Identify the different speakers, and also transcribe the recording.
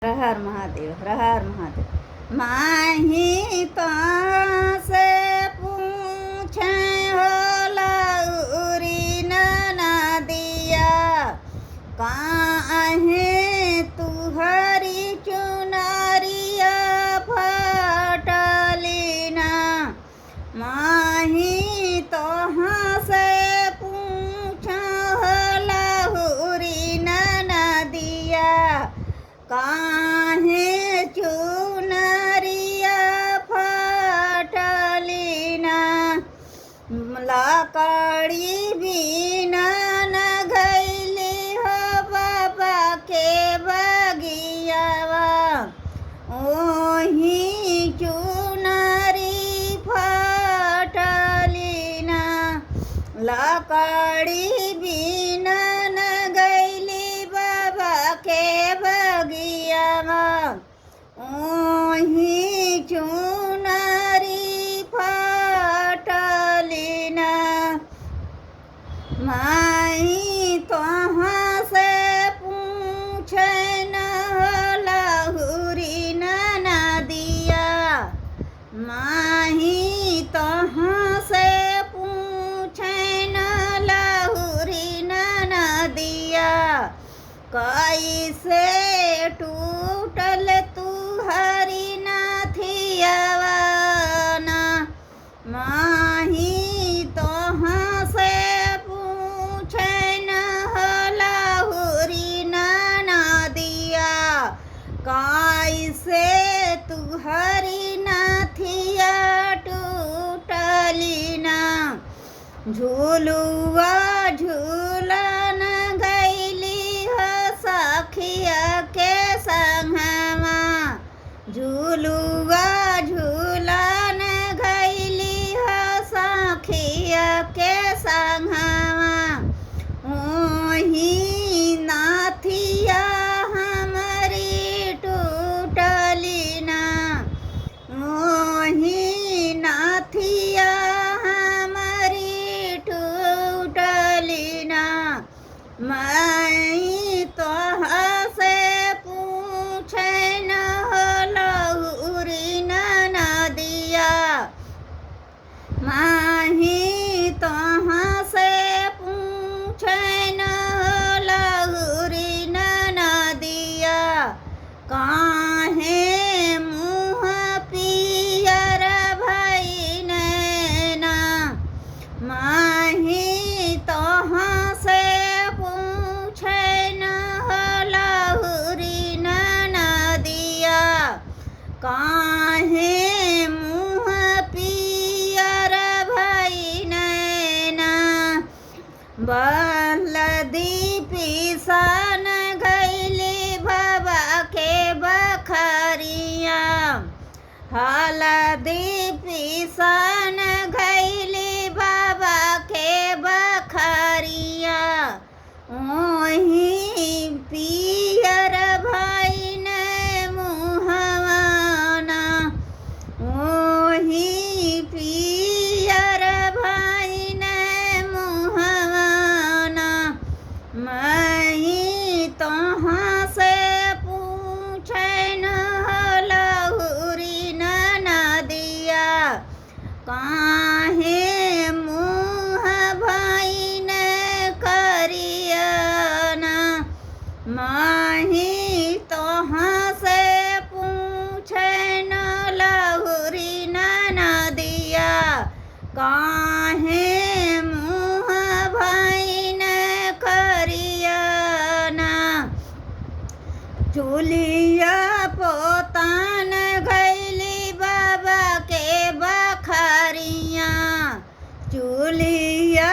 Speaker 1: हर हर महादेव, हर हर महादेव। माही तो से पूछे हो लौरी न दिया, काहे तुहरी चुनरिया फटली ना। माही तो से पूछो हो लौरी न दिया, काहे चुनरिया फटली ना। लकड़ी बिना न गईली हो बाबा के बगियावा, ओही चुनरी फटली ना। लकड़ी बिना न गईली बाबा के बगियावा, ओही चुनरी फटली ना। माई तोहाँ से पूछे न लहुरी न दिया, माही तोहाँ से पूछे न लहुरी न दिया। कैसे टूटल तुहरी नाथियावा ना। माही तोहाँ से पूछे न लहुरी न दिया, कैसे तुहरी नाथिया टूटली ना। झूलुआ झूलन गईली हो सखिया के संगमा, झूलुआ झूलन गईली हो सखिया के संगमा, ओही नाथिया हमारी टूटली ना। ओही नाथिया हमारी टूटली ना। मैं तोहाँ से पूछे न लहुरी न दिया, माही तोहाँ से पूछे न लहुरी न दिया। काहे मुँह पियर भई नैना, माही तोहाँ से पूछे न लहुरी न दिया। काहे मुँह पियर भई नैना। बलदी पिसान गईली बाबा के बखरिया, हलदी पिसान गईली बाबा के बखरिया, ओही पियर भई न मुहवा ना। ओही पियर भई न मुहवा ना। मैं तोहाँ से पूछे न लहुरी न दिया, काहे मुँह भई न करिया ना। माही तोहाँ से पूछे न लहुरी न दिया, काहे मुँह भई न करिया ना। चूलिया पोतान गईली बाबा के बखरिया, चूलिया